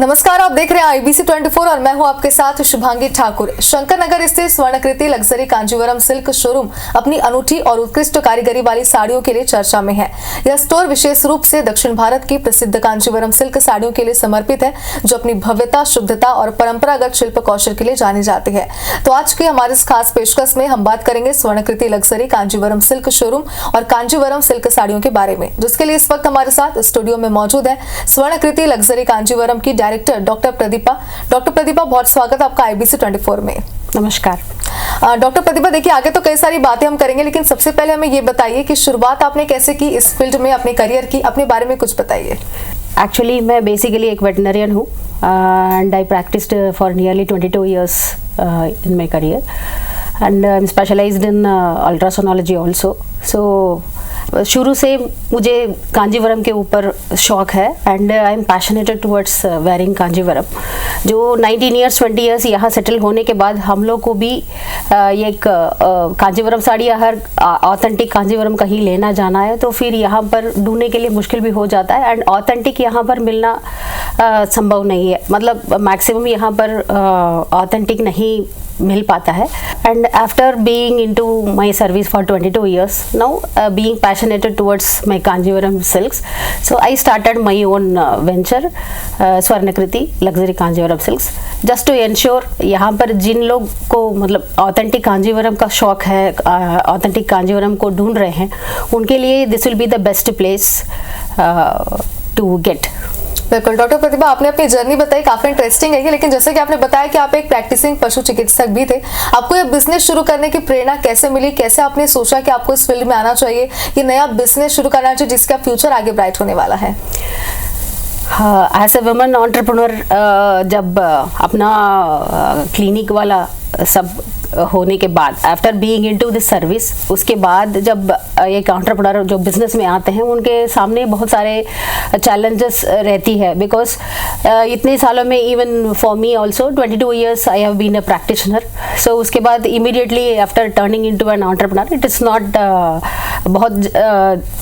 नमस्कार, आप देख रहे हैं IBC 24 और मैं हूं आपके साथ शुभांगी ठाकुर। शंकर नगर स्थित स्वर्णाकृति लग्जरी कांजीवरम सिल्क शोरूम अपनी अनूठी और उत्कृष्ट कारीगरी वाली साड़ियों के लिए चर्चा में है। यह स्टोर विशेष रूप से दक्षिण भारत की प्रसिद्ध कांजीवरम सिल्क साड़ियों के लिए समर्पित है, जो अपनी भव्यता, शुद्धता और परंपरागत शिल्प कौशल के लिए जानी जाती है। तो आज की हमारे इस खास पेशकश में हम बात करेंगे स्वर्णाकृति लग्जरी कांजीवरम सिल्क शोरूम और कांजीवरम सिल्क साड़ियों के बारे में, जिसके लिए इस वक्त हमारे साथ स्टूडियो में मौजूद है स्वर्णाकृति लग्जरी कांजीवरम की director doctor Pradeepa. Doctor Pradeepa, बहुत स्वागत आपका IBC 24 में। नमस्कार डॉक्टर प्रदीपा, देखिए आगे तो कई सारी बातें हम करेंगे, लेकिन सबसे पहले हमें ये बताइए कि शुरुआत आपने कैसे की इस फील्ड में, अपने करियर की, अपने बारे में कुछ बताइए। एक्चुअली मैं बेसिकली एक वेटनरियन हूँ and I practised for nearly 22 years in my career and I'm specialized in ultrasonography also. So शुरू से मुझे कांजीवरम के ऊपर शौक है and I am passionated towards wearing Kanjeevaram. जो 19 years 20 years यहाँ सेटल होने के बाद हम लोग को भी ये एक कांजीवरम साड़ी या हर ऑथेंटिक कांजीवरम कहीं लेना जाना है तो फिर यहाँ पर ढूंढने के लिए मुश्किल भी हो जाता है एंड ऑथेंटिक यहाँ पर मिलना संभव नहीं है। मतलब मैक्सिमम यहाँ पर ऑथेंटिक नहीं मिल पाता है। And after being into my service for 22 years now, being passionate towards my Kanjivaram silks, so I started my own venture, Swarnakriti luxury Kanjivaram silks, just to ensure यहाँ पर जिन लोग को मतलब ऑथेंटिक कांजीवरम का शौक है, ऑथेंटिक कांजीवरम को ढूंढ रहे हैं, उनके लिए this will be the best place to get. बिल्कुल डॉक्टर प्रतिभा, आपने अपनी जर्नी बताई, काफी इंटरेस्टिंग है, लेकिन जैसे कि आपने बताया कि आप एक प्रैक्टिसिंग पशु चिकित्सक भी थे, आपको ये बिजनेस शुरू करने की प्रेरणा कैसे मिली? कैसे आपने सोचा कि आपको इस फील्ड में आना चाहिए, ये नया बिजनेस शुरू करना चाहिए जिसका फ्यूचर आगे ब्राइट होने वाला है? एज ए वुमन एंटरप्रेन्योर, जब अपना क्लिनिक वाला सब होने के बाद, after being into this service, उसके बाद जब एक एंटरप्रेन्योर जो बिजनेस में आते हैं उनके सामने बहुत सारे चैलेंजेस रहती है। बिकॉज इतने सालों में even for me also 22 years I have been a practitioner. So उसके बाद immediately after turning into an entrepreneur, it is not बहुत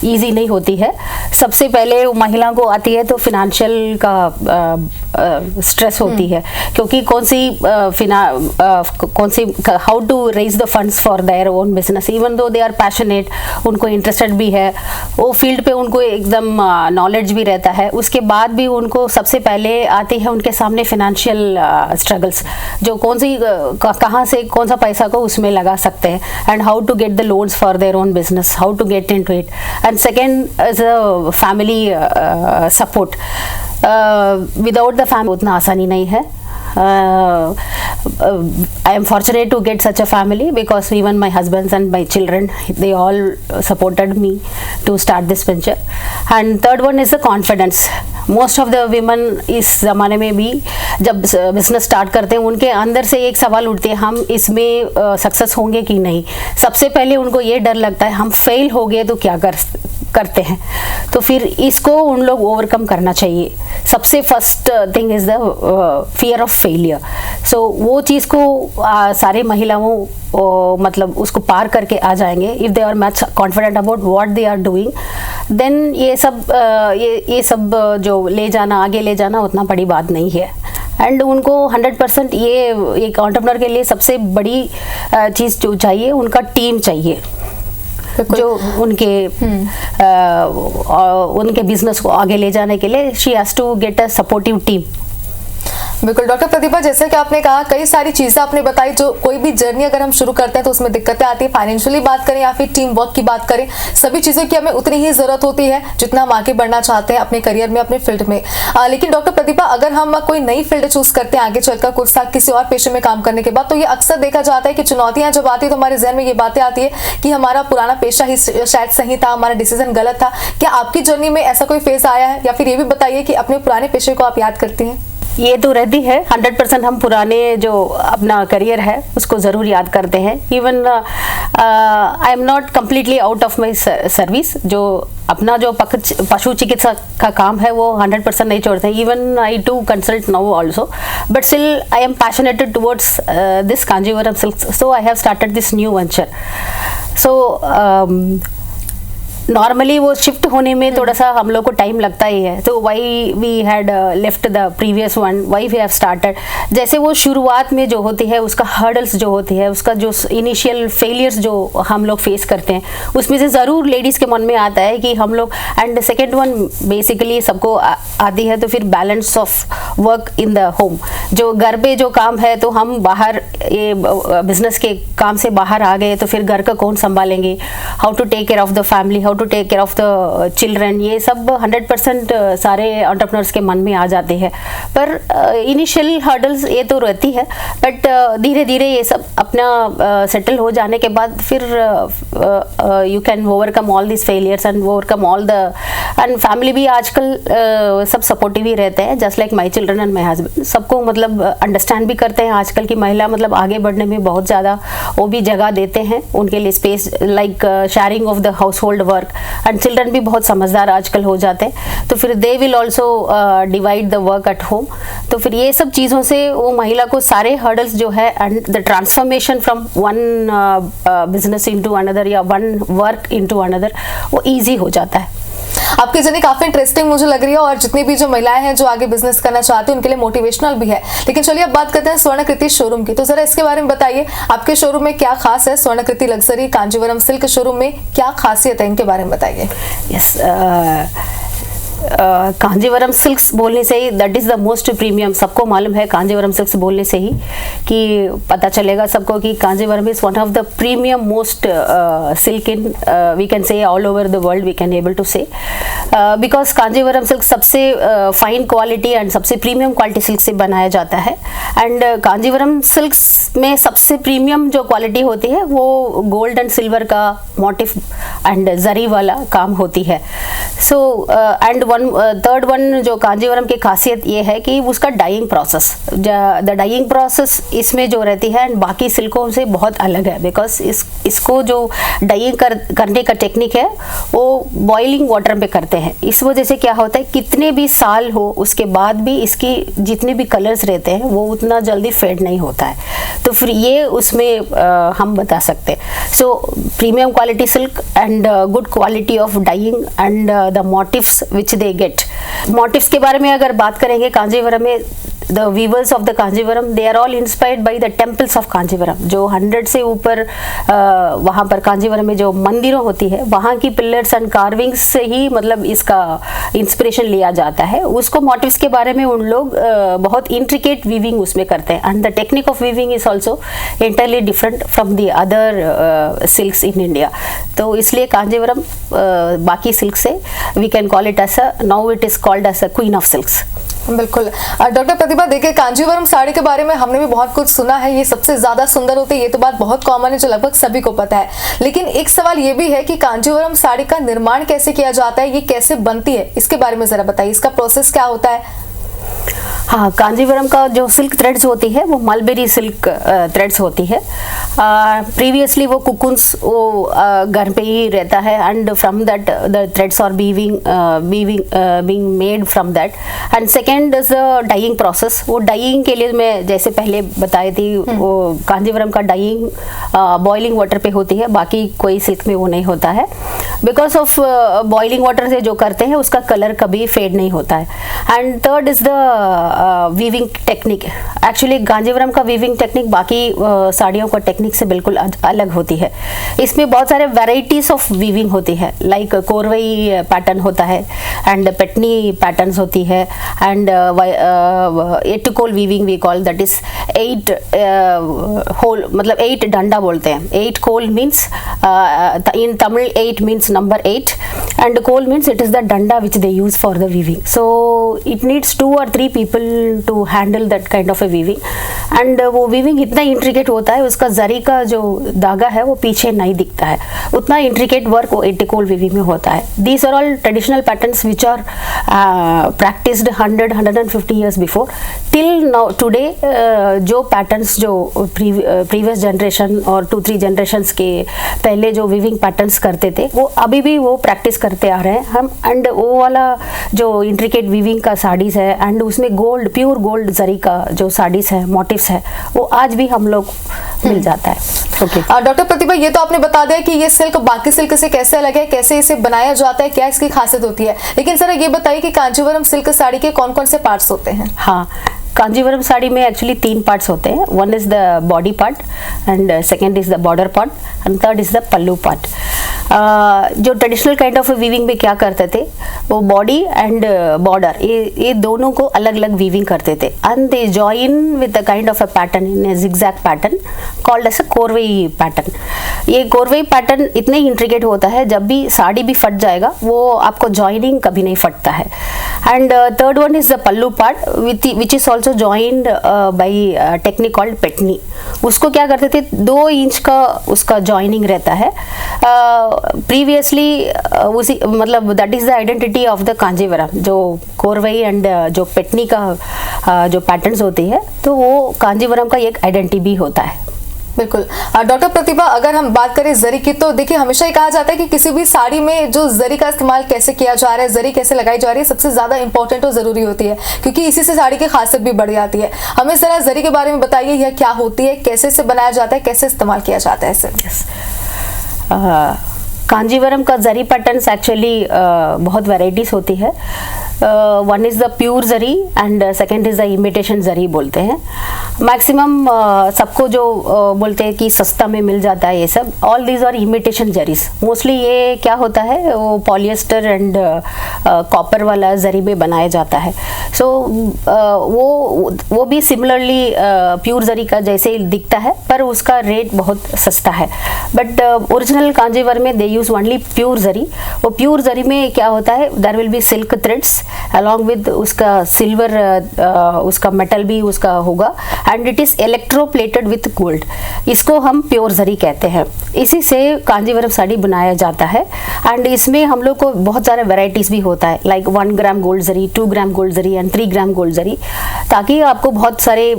ईजी नहीं होती है। सबसे पहले महिला को आती है तो फिनेंशियल का स्ट्रेस होती है, क्योंकि कौन सी how to raise the funds for their own business, even though they are passionate, उनको इंटरेस्टेड भी है, वो फील्ड पे उनको एकदम नॉलेज भी रहता है। उसके बाद भी उनको सबसे पहले आती है उनके सामने फिनेंशियल स्ट्रगल्स, जो कहाँ से कौन सा पैसा को उसमें लगा सकते हैं and how to get the loans for their own business, how to get into it. And second is a family support. Without the family उतना आसानी नहीं है। I am fortunate to get such a family because even my husbands and my children, they all supported me to start this venture. And third one is the confidence. Most of the women इस ज़माने में भी जब business start करते हैं उनके अंदर से एक सवाल उठते हैं, हम इसमें सक्सेस होंगे कि नहीं। सबसे पहले उनको ये डर लगता है हम फेल हो गए तो क्या करते हैं, तो फिर इसको उन लोग ओवरकम करना चाहिए। सबसे first thing is the fear of failure. So वो चीज़ को सारे महिलाओं मतलब उसको पार करके आ जाएंगे। If they are much confident about what they are doing, then ये सब जो ले जाना, आगे ले जाना उतना बड़ी बात नहीं है। एंड उनको 100% ये एक एंटरप्रेन्योर के लिए सबसे बड़ी चीज़ जो चाहिए, उनका टीम चाहिए जो उनके बिजनेस को आगे ले जाने के लिए she has to get a supportive team. बिल्कुल डॉक्टर प्रतिभा, जैसे कि आपने कहा, कई सारी चीजें आपने बताई, जो कोई भी जर्नी अगर हम शुरू करते हैं तो उसमें दिक्कतें आती है। फाइनेंशियली बात करें या फिर टीम वर्क की बात करें, सभी चीजों की हमें उतनी ही जरूरत होती है जितना हम आगे बढ़ना चाहते हैं अपने करियर में, अपने फील्ड में। लेकिन डॉक्टर प्रतिभा, अगर हम कोई नई फील्ड चूज करते हैं आगे चलकर कुछ साल किसी और पेशे में काम करने के बाद, तो ये अक्सर देखा जाता है कि चुनौतियां जब आती है तो हमारे जहन में ये बातें आती है कि हमारा पुराना पेशा ही शायद सही था, हमारा डिसीजन गलत था। क्या आपकी जर्नी में ऐसा कोई फेज आया है, या फिर ये भी बताइए कि अपने पुराने पेशे को आप याद करती हैं? ये तो रहती है 100%। हम पुराने जो अपना करियर है उसको ज़रूर याद करते हैं। Even I am not completely out of my service. जो अपना जो पशु चिकित्सा का काम है वो 100% नहीं छोड़ते हैं। Even I do consult now also, but still I am passionated towards this Kanjeevaram silk, so I have started this new venture. So normally वो शिफ्ट होने में थोड़ा सा हम लोग को टाइम लगता ही है, तो why we had left the previous one, why we have started. जैसे वो शुरुआत में जो होती है उसका हर्डल्स जो होती है, उसका जो इनिशियल फेलियर्स जो हम लोग फेस करते हैं, उसमें से ज़रूर लेडीज़ के मन में आता है कि हम लोग, एंड सेकेंड वन बेसिकली सबको आती है, तो फिर balance of work in the home, जो घर पे जो काम है तो हम बाहर ये बिजनेस के काम से बाहर आ गए तो फिर घर का कौन संभालेंगे, how to take care of the family, how to take care of the children, ये सब 100% सारे एंटरप्रेन्योर्स के मन में आ जाते हैं। पर इनिशियल हर्डल्स ये तो रहती है, बट धीरे धीरे ये सब अपना सेटल हो जाने के बाद फिर you can overcome all this failures and overcome all the, and family भी आजकल सब सपोर्टिव ही रहते हैं, just like my children and my husband. सबको मतलब अंडरस्टैंड भी करते हैं, आजकल की महिला मतलब आगे बढ़ने में बहुत ज़्यादा वो भी जगह देते हैं, उनके लिए space like sharing of the house hold work, and children भी बहुत समझदार आजकल हो जाते हैं, तो फिर they will also divide the work at home. तो फिर ये सब चीज़ों से वो महिला को सारे हर्डल्स जो है and the transformation from one business into another या वन वर्क इनटू अनदर वो ईजी हो जाता है। आपकी जर्नी काफी इंटरेस्टिंग मुझे लग रही है, और जितनी भी जो महिलाएं हैं जो आगे बिजनेस करना चाहती हैं उनके लिए मोटिवेशनल भी है। लेकिन चलिए अब बात करते हैं स्वर्णकृति शोरूम की, तो जरा इसके बारे में बताइए, आपके शोरूम में क्या खास है? स्वर्णकृति लग्जरी कांजीवरम सिल्क शोरूम में क्या खासियत है, इनके बारे में बताइए। यस, कांजीवरम सिल्क्स बोलने से ही that is the most premium, सबको मालूम है कांजीवरम सिल्क्स बोलने से ही कि पता चलेगा सबको कि Kanjeevaram is one of the premium most silk in we can say all over the world, we can able to say, because Kanjeevaram silk सबसे फाइन क्वालिटी एंड सबसे प्रीमियम क्वालिटी सिल्क से बनाया जाता है। एंड कांजीवरम सिल्क्स में सबसे प्रीमियम जो quality होती है वो गोल्ड एंड सिल्वर का मोटिफ एंड जरी वाला काम होती है। सो एंड थर्ड वन जो कांजीवरम की खासियत ये है कि उसका dyeing process, the dyeing process इसमें जो रहती है एंड बाकी सिल्कों से बहुत अलग है, बिकॉज इसको जो डाइंग करने का टेक्निक है वो बॉइलिंग वाटर पे करते हैं। इस वजह से क्या होता है, कितने भी साल हो उसके बाद भी इसकी जितने भी कलर्स रहते हैं वो उतना जल्दी फेड नहीं होता है, तो फिर ये उसमें हम बता सकते हैं। So premium quality silk and good quality of dyeing and the motives which they get. Motives के बारे में अगर बात करेंगे, कांजीवरम में the weavers of the Kanjivaram, they are all inspired by the temples of Kanjivaram, जो 100 से ऊपर वहाँ पर कांजीवरम में जो मंदिरों होती है वहाँ की पिलर्स एंड कार्विंग्स से ही मतलब इसका इंस्पिरेशन लिया जाता है। उसको मोटिव्स के बारे में उन लोग बहुत इंट्रिकेट वीविंग उसमें करते हैं, and the technique of weaving is also entirely different from the other silks in India. तो इसलिए कांजीवरम बाकी सिल्क से we can call it as a, now it is called as a queen of silks. बिल्कुल। Doctor Pratibha, देखिए कांजीवरम साड़ी के बारे में हमने भी बहुत कुछ सुना है, ये सबसे ज्यादा सुंदर होती है, ये तो बात बहुत कॉमन है जो लगभग सभी को पता है। लेकिन एक सवाल ये भी है कि कांजीवरम साड़ी का निर्माण कैसे किया जाता है, ये कैसे बनती है, इसके बारे में जरा बताइए, इसका प्रोसेस क्या होता है? हाँ, कांजीवरम का जो सिल्क थ्रेड्स होती है वो मलबेरी सिल्क थ्रेड्स होती है। प्रीवियसली वो कुकुन्स वो घर पे ही रहता है, and from that the threads are being made from that. And second is the dyeing process. वो डाइंग के लिए मैं जैसे पहले बताई थी, वो कांजीवरम का डाइंग बॉइलिंग वाटर पे होती है, बाकी कोई सिल्क में वो नहीं होता है। बिकॉज ऑफ बॉइलिंग वाटर से जो करते हैं उसका कलर कभी फेड नहीं होता है। And third is the weaving technique. Actually Kanjeevaram का वीविंग टेक्निक बाकी साड़ियों का टेक्निक से बिल्कुल अलग होती है। इसमें बहुत सारे वैरायटीज ऑफ वीविंग होती है, लाइक कोरवई पैटर्न होता है, एंड पेटनी पैटर्न्स होती है, and 8 kol weaving we call, that is 8 hole, मतलब 8 डंडा बोलते हैं। 8 kol means in Tamil 8 means number 8, and kol means it is the danda which they use for the weaving. So it needs 2 or 3 people to handle that kind of a weaving, and वो weaving इतना intricate होता है, उसका जरी का जो धागा है वो पीछे नहीं दिखता है, उतना intricate work वो 80 कोल weaving में होता है। These are all traditional patterns which are practiced 100-150 years before till now today। जो patterns जो previous generation और 2-3 generations के पहले जो weaving patterns करते थे वो अभी भी वो प्रैक्टिस करते आ रहे हैं हम। एंड वो वाला जो इंट्रिकेट वीविंग का साड़ीज है एंड उसमें गोल्ड, प्योर गोल्ड जरी का जो साड़ीज है, मोटिव्स है, वो आज भी हम लोग मिल जाता है। ओके डॉक्टर प्रतिभा, ये तो आपने बता दिया कि ये सिल्क बाकी सिल्क से कैसे अलग है, कैसे इसे बनाया जाता है, क्या इसकी खासियत होती है, लेकिन सर ये बताइए कि कांजीवरम सिल्क साड़ी के कौन कौन से पार्ट्स होते हैं? हाँ, कांजीवरम साड़ी में एक्चुअली 3 पार्ट्स होते हैं। One is the body part and second is the border part and third is the pallu part. जो ट्रेडिशनल काइंड ऑफ वीविंग में क्या करते थे, वो बॉडी एंड बॉर्डर ये दोनों को अलग अलग वीविंग करते थे and they join with the kind of a pattern in a zigzag pattern called as a korvai pattern. ये कोरवई पैटर्न इतने इंट्रिकेट होता है, जब भी साड़ी भी फट जाएगा वो आपको जॉइनिंग कभी नहीं फटता है। And third one is the pallu part which is also joined by technique called petni. उसको क्या करते थे, 2 इंच का उसका जॉइनिंग रहता है। प्रीवियसली उसी मतलब that is the identity of the Kanjeevaram, जो कोरवई एंड जो पेटनी का जो पैटर्न्स होती है, तो वो कांजीवरम का एक आइडेंटिटी भी होता है। बिल्कुल। डॉक्टर प्रतिभा, अगर हम बात करें जरी की, तो देखिए हमेशा ही कहा जाता है कि किसी भी साड़ी में जो जरी का इस्तेमाल कैसे किया जा रहा है, जरी कैसे लगाई जा रही है, सबसे ज्यादा इंपॉर्टेंट और जरूरी होती है, क्योंकि इसी से साड़ी की खासियत भी बढ़ जाती है। हमें जरा जरी के बारे में बताइए, यह क्या होती है, कैसे इसे बनाया जाता है, कैसे इस्तेमाल किया जाता है इसे? कांजीवरम का जरी पैटर्न्स एक्चुअली बहुत वैराइटीज होती है। One is the pure zari and second is the imitation zari बोलते हैं। मैक्सिमम सबको जो बोलते हैं कि सस्ता में मिल जाता है, ये सब all these are imitation zaris. Mostly ये क्या होता है, वो पॉलिएस्टर एंड कॉपर वाला जरी में बनाया जाता है। सो वो भी सिमिलरली प्योर जरी का जैसे ही दिखता है, पर उसका रेट बहुत सस्ता है। बट ओरिजिनल कांजीवरम में they use only pure zari. वो प्योर जरी में क्या होता है, there will be silk threads along with उसका सिल्वर उसका मेटल भी उसका होगा and it is electroplated with gold. इसको हम प्योर जरी कहते हैं। इसी से कांजीवरम साड़ी बनाया जाता है एंड इसमें हम लोग को बहुत सारे वेराइटीज भी होता है, like 1 gram gold zari, 2 gram gold zari and 3 gram gold zari, ताकि आपको बहुत सारे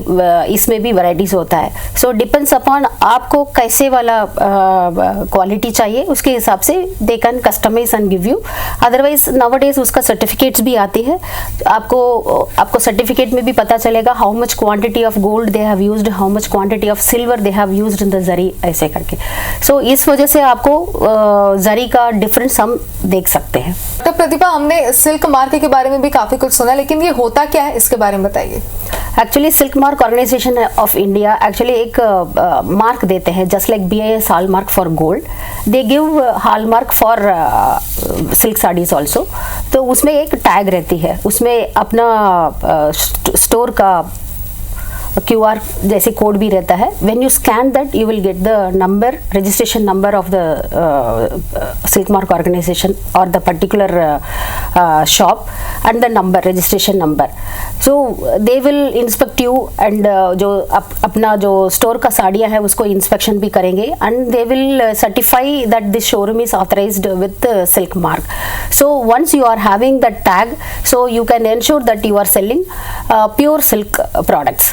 इसमें भी वेराइटीज होता है। सो डिपेंड्स अपॉन आपको कैसे वाला क्वालिटी चाहिए, उसके हिसाब से they can customise and give you. Otherwise nowadays उसका सर्टिफिकेट्स भी आती है, आपको सर्टिफिकेट में भी पता चलेगा how much quantity of gold they have used, how much quantity of silver they have used in the zari, ऐसे करके। सो इस वजह से आपको जरी का डिफरेंस हम देख सकते हैं। तो प्रतिभा, हमने सिल्क मार्क के बारे में भी काफी कुछ सुना, लेकिन ये होता क्या है, इसके बारे में बताइए। Actually silk mark organisation of India actually एक मार्क देते हैं, just like BIS hallmark for gold, they give hallmark for silk saris also. तो उसमें एक टैग रहती है, उसमें अपना स्टोर का QR जैसे कोड भी रहता है। When you scan that you will get the number, registration number of the silk mark organisation और the particular shop and the number, registration number. So they will inspect you and जो अपना जो store का साड़ियाँ है उसको inspection भी करेंगे and they will certify that this showroom is authorised with silk mark. So once you are having that tag, so you can ensure that you are selling pure silk products.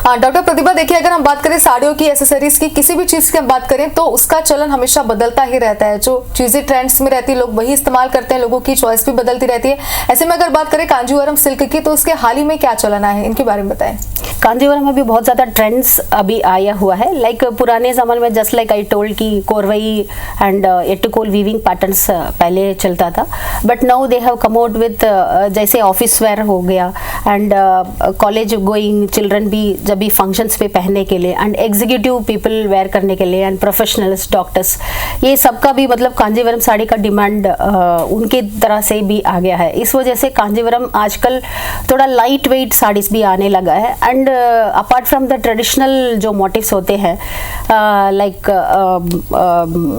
Doctor Pratibha, देखिए अगर हम बात करें साड़ियों की, accessories की, किसी भी चीज की हम बात करें, तो उसका चलन हमेशा बदलता ही रहता है। जो चीजें ट्रेंड्स में रहती है लोग वही इस्तेमाल करते हैं, लोगों की चॉइस भी बदलती रहती है। ऐसे में अगर बात करें कांजीवरम सिल्क की, तो उसके हाल ही में क्या चलन है, इनके बारे में बताएं। कांजीवरम में भी बहुत ज्यादा ट्रेंड्स अभी आया हुआ है। लाइक पुराने जमाने में जस्ट लाइक आई टोल्ड की कोरवई एंड एटिकोल वीविंग पैटर्न्स पहले चलता था, but now they have come out with जैसे ऑफिस वेयर हो गया एंड कॉलेज गोइंग चिल्ड्रन भी जब भी फंक्शंस पे पहनने के लिए एंड एग्जीक्यूटिव पीपल वेयर करने के लिए एंड प्रोफेशनल्स, डॉक्टर्स, ये सबका भी मतलब कांजीवरम साड़ी का डिमांड उनके तरह से भी आ गया है। इस वजह से कांजीवरम आजकल थोड़ा लाइट वेट साड़ीज भी आने लगा है and apart from the traditional जो मोटिव्स होते हैं लाइक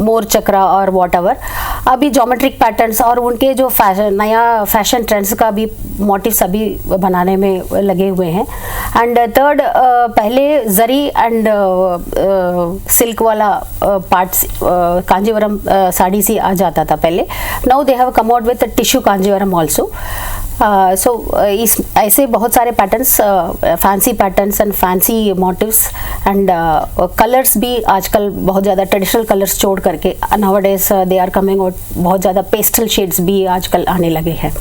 मोर चक्रा और वॉट एवर, अभी ज्योमेट्रिक पैटर्न्स और उनके जो नया फैशन ट्रेंड्स का भी मोटिव्स अभी बनाने में लगे हुए हैं। एंड थर्ड, पहले जरी एंड सिल्क वाला पार्ट्स कांजीवरम साड़ी से आ जाता था पहले। Now they have come out with tissue Kanjeevaram also. इस ऐसे बहुत सारे patterns, fancy patterns and fancy motives and colours भी आजकल बहुत ज़्यादा ट्रेडिशनल कलर्स छोड़ करके nowadays they are coming out, बहुत ज़्यादा पेस्टल शेड्स भी आजकल आने लगे हैं।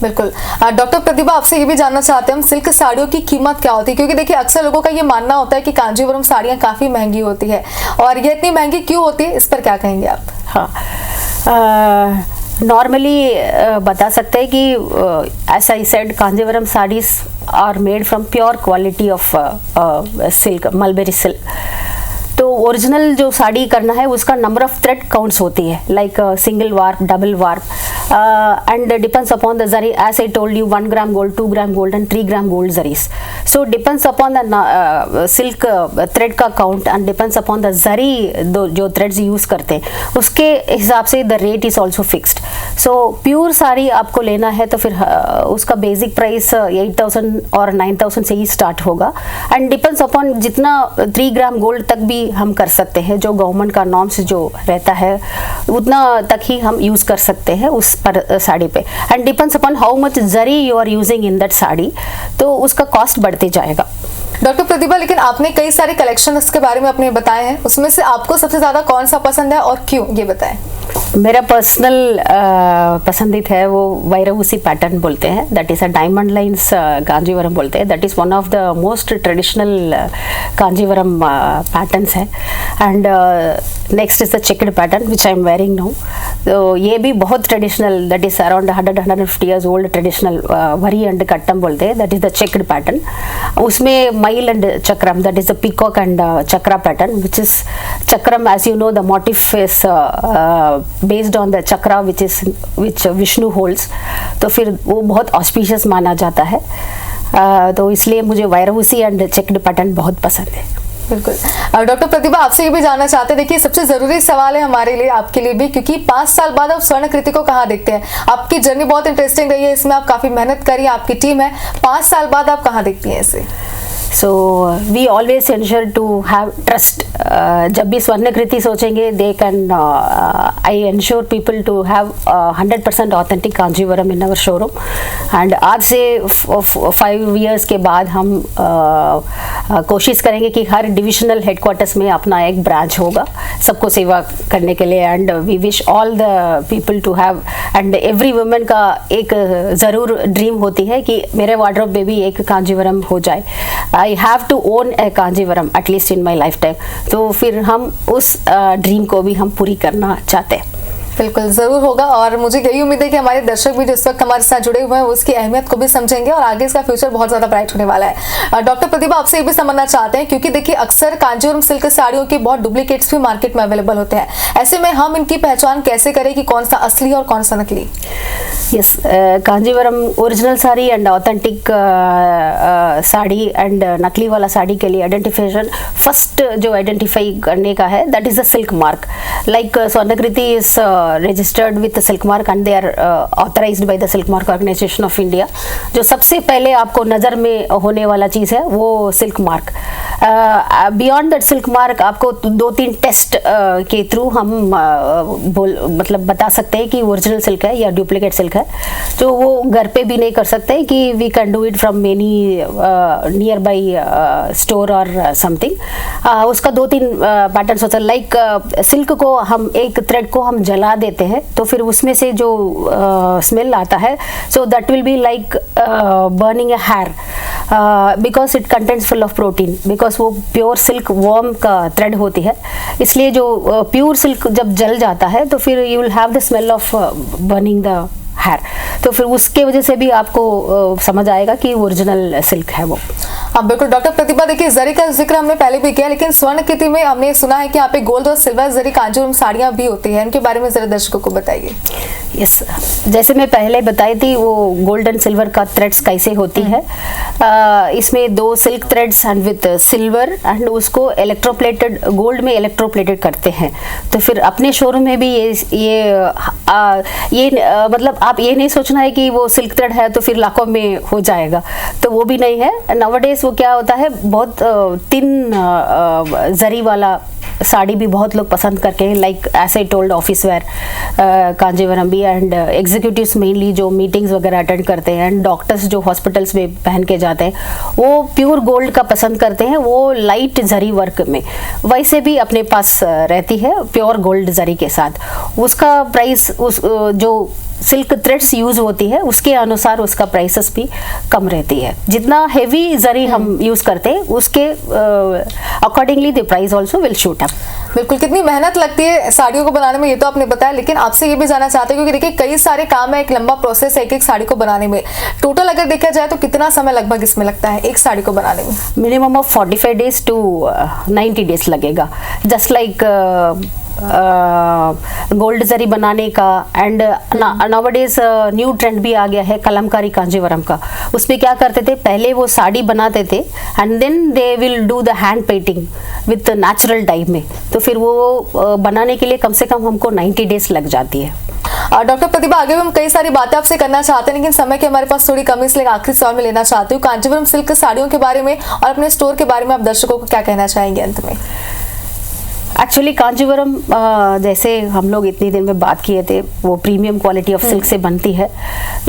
बिल्कुल। डॉक्टर प्रतिभा, आपसे ये भी जानना चाहते हैं हम, सिल्क साड़ियों की कीमत क्या होती है? क्योंकि देखिए अक्सर लोगों का ये मानना होता है कि कांजीवरम साड़ियाँ काफ़ी महंगी होती है, और ये इतनी महंगी क्यों होती है, इस पर क्या कहेंगे आप? हाँ, नॉर्मली बता सकते हैं कि as I said, Kanjeevaram saris are made from pure quality of silk, mulberry silk. तो ओरिजिनल जो साड़ी करना है उसका नंबर ऑफ थ्रेड काउंट्स होती है, like single warp, double warp, and depends upon the zari, as I told you, 1 gram gold, 2 gram gold and 3 gram gold zaris. So depends upon the silk thread का count and depends upon the zari जो threads use करते हैं उसके हिसाब से the rate is also fixed. So pure sari आपको लेना है तो फिर उसका basic price 8,000 और 9,000 से ही start होगा, and depends upon जितना 3 gram gold तक भी हम कर सकते हैं, जो गवर्नमेंट का नॉर्म्स जो रहता है उतना तक ही हम यूज़ कर सकते हैं उस पर साड़ी पे, and depends upon how much zari you are using in that sari, तो उसका कॉस्ट बढ़ते जाएगा। डॉक्टर प्रतिभा, लेकिन आपने कई सारे कलेक्शन के बारे में अपने बताए हैं, उसमें से आपको सबसे ज्यादा कौन सा पसंद है और क्यों, ये बताएं। मेरा पर्सनल पसंदीद है वो वैरवूसी पैटर्न बोलते हैं, that is a diamond lines Kanjivaram बोलते हैं, that is one of the most traditional Kanjivaram patterns है। And next is the checked pattern which I am wearing now, तो ये भी बहुत traditional, that is around 100-150 years old traditional vari and kattam बोलते हैं, that is the checked pattern. उसमें mayil and chakram, that is the peacock and chakra pattern, which is chakram, as you know the motive is based on the chakra which Vishnu holds, तो फिर वो बहुत auspicious माना जाता है, तो इसलिए मुझे वैरवूसी एंड चेक्ड पैटर्न बहुत पसंद है। बिल्कुल। डॉक्टर प्रतिभा, आपसे ये भी जानना चाहते हैं, देखिए सबसे जरूरी सवाल है हमारे लिए, आपके लिए भी, क्योंकि 5 साल बाद आप स्वर्णकृति को कहाँ देखते हैं? आपकी जर्नी बहुत इंटरेस्टिंग रही है, इसमें आप काफी मेहनत करी, आपकी टीम है, 5 साल बाद आप कहाँ देखती हैं इसे? So we always ensure to have trust. जब भी स्वर्णकृति सोचेंगे, they can I ensure people to have 100% authentic Kanjeevaram in our showroom. And आज से 5 years के बाद हम कोशिश करेंगे कि हर डिविजनल हेडक्वार्टर्स में अपना एक ब्रांच होगा सबको सेवा करने के लिए, and we wish all the people to have, and every women का एक ज़रूर ड्रीम होती है कि मेरे वार्डरोब में भी एक कांजीवरम हो जाए, I have to own a Kanjivaram at least in my life time. तो फिर हम उस ड्रीम को भी हम पूरी करना चाहते हैं। बिल्कुल जरूर होगा, और मुझे यही उम्मीद है कि हमारे दर्शक भी जिस वक्त हमारे साथ जुड़े हुए हैं वो उसकी अहमियत को भी समझेंगे और आगे इसका फ्यूचर बहुत ज्यादा ब्राइट होने वाला है। डॉक्टर प्रतिभा, आपसे ये भी समझना चाहते हैं, क्योंकि देखिए अक्सर कांजीवरम सिल्क साड़ियों के बहुत डुप्लीकेट्स भी मार्केट में अवेलेबल होते हैं, ऐसे में हम इनकी पहचान कैसे करें कि कौन सा असली और कौन सा नकली? Yes, Kanjivaram original sari and authentic sari and नकली वाला साड़ी के लिए आइडेंटिफिकेशन फर्स्ट जो आइडेंटिफाई करने का है, that is the silk mark. Like Swarnakriti is registered with the silk mark and they are authorized by the Silk Mark Organization of India। जो सबसे पहले आपको नज़र में होने वाला चीज़ है वो silk mark. Beyond that silk mark आपको 2-3 टेस्ट के थ्रू हम मतलब बता सकते हैं कि ओरिजिनल सिल्क है या डुप्लीकेट सिल्क है, जो वो घर पे भी नहीं कर सकते कि we can do it from many nearby store और समथिंग। उसका 2-3 पैटर्न्स होता है। लाइक सिल्क को हम एक थ्रेड को हम जला देते हैं तो फिर उसमें से जो स्मेल आता है, so that will be like burning a hair because it contents full of protein, because वो प्योर सिल्क वॉर्म का थ्रेड होती है, इसलिए जो प्योर सिल्क जब जल जाता है तो फिर you will have the smell of burning the hair, तो फिर उसके वजह से भी आपको समझ आएगा कि ओरिजिनल सिल्क है वो। अब बिल्कुल डॉक्टर प्रतिभा, देखिए जरी का जिक्र हमने पहले भी किया, लेकिन स्वर्णकृति में हमने सुना है कि यहाँ पे गोल्ड और सिल्वर जरी कांजीवरम साड़ियाँ भी होती हैं, इनके बारे में जरा दर्शकों को बताइए। यस, जैसे मैं पहले बताई थी वो गोल्ड एंड सिल्वर का थ्रेड्स कैसे होती है। इसमें 2 silk threads and with silver and उसको इलेक्ट्रोप्लेटेड, गोल्ड में इलेक्ट्रोप्लेटेड करते हैं। तो फिर अपने शोरूम में भी ये मतलब आप ये नहीं सोचना है कि वो सिल्क थ्रेड है तो फिर लाखों में हो जाएगा, तो वो भी नहीं है। नाउअडेज वो क्या होता है, बहुत थिन जरी वाला साड़ी भी बहुत लोग पसंद करके हैं, like as I told office wear Kanjivaram भी, एंड एग्जीक्यूटिव्स मेनली जो मीटिंग्स वगैरह अटेंड करते हैं, एंड डॉक्टर्स जो हॉस्पिटल्स में पहन के जाते हैं वो प्योर गोल्ड का पसंद करते हैं, वो लाइट जरी वर्क में वैसे भी अपने पास रहती है प्योर गोल्ड जरी के साथ। उसका प्राइस उस जो सिल्क थ्रेड्स यूज होती है उसके अनुसार उसका प्राइसेस भी कम रहती है। जितना हेवी जरी हम यूज करते हैं उसके accordingly the price also will shoot up. बिल्कुल, कितनी मेहनत लगती है साड़ियों को बनाने में ये तो आपने बताया, लेकिन आपसे ये भी जानना चाहते हैं क्योंकि देखिए कई सारे काम है, एक लंबा प्रोसेस है एक एक साड़ी को बनाने में। टोटल अगर देखा जाए तो कितना समय लगभग इसमें लगता है एक साड़ी को बनाने में? Minimum of 45 days to 90 days लगेगा, जस्ट लाइक गोल्ड जरी बनाने का। एंड नाउअडेज न्यू ट्रेंड भी आ गया है कलमकारी कांजीवरम का। उसमें क्या करते थे, पहले वो साड़ी बनाते थे and then they will do the hand painting with natural dye में, तो फिर वो बनाने के लिए कम से कम हमको 90 days लग जाती है। डॉक्टर प्रतिभा, आगे भी हम कई सारी बातें आपसे करना चाहते हैं लेकिन समय की हमारे पास थोड़ी कमी, इसलिए आखिरी सवाल में लेना चाहती हूँ कांजीवरम सिल्क साड़ियों के बारे में और अपने स्टोर के बारे में आप दर्शकों को क्या कहना चाहेंगे अंत में? एक्चुअली कांजीवरम जैसे हम लोग इतनी दिन में बात किए थे, वो प्रीमियम क्वालिटी ऑफ सिल्क से बनती है।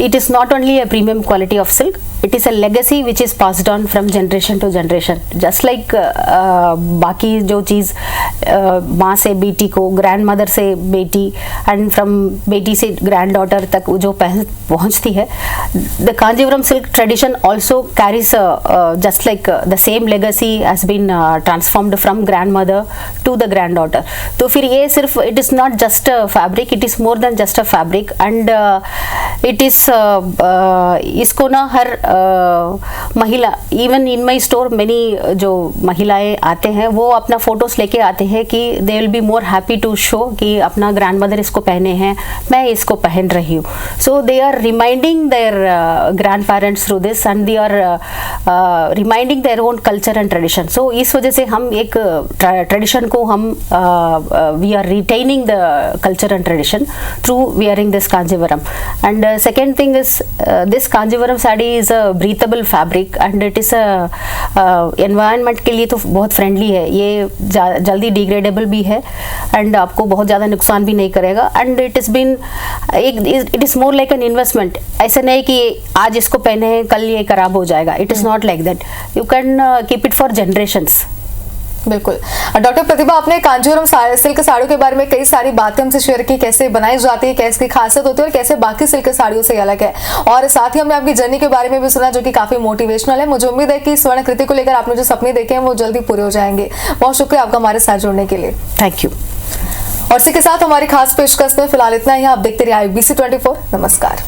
It is not only a premium quality of silk, it is a legacy which is passed on from generation to generation. Just like बाकी जो चीज़ माँ से बेटी को, ग्रैंड मदर से बेटी, एंड फ्रॉम बेटी से ग्रैंड डॉटर तक जो पहुँचती है, the Kanjivaram silk tradition also carries just like the same legacy has been transformed from grand mother to the grand daughter. तो फिर ये सिर्फ it is not just a fabric, it is more than just a fabric, and it is इसको ना हर महिला, even in my store many जो महिलाएं आते हैं वो अपना फोटोज लेके आते हैं कि they will be more happy to show कि अपना ग्रैंड मदर इसको पहने हैं, मैं इसको पहन रही हूँ। So they are reminding their grandparents through this, and they are reminding their own culture and tradition. So इस वजह से हम एक ट्रेडिशन को हम we are retaining the culture and tradition through wearing this kanjivaram. And second thing is this kanjivaram sari is a breathable fabric and it is a environment के लिए तो बहुत friendly है, ये जल्दी degradable भी है and आपको बहुत ज़्यादा नुकसान भी नहीं करेगा, and it has been it is more like an investment। ऐसा नहीं कि आज इसको पहने हैं कल ये खराब हो जाएगा, it is not like that, you can keep it for generations। बिल्कुल। डॉक्टर प्रतिभा, आपने कांजीवरम सिल्क साड़ियों के बारे में कई सारी बातें हमसे शेयर की, कैसे बनाई जाती है, कैसे खासियत होती है और कैसे बाकी सिल्क साड़ियों से अलग है, और साथ ही हमने आपकी जर्नी के बारे में भी सुना जो कि काफी मोटिवेशनल है। मुझे उम्मीद है कि स्वर्णकृति को लेकर आपने जो सपने देखे हैं वो जल्दी पूरे हो जाएंगे। बहुत शुक्रिया आपका हमारे साथ जुड़ने के लिए। Thank you. और इसी के साथ हमारी खास पेशकश में फिलहाल इतना ही। आप देखते रहिए IBC 24। नमस्कार।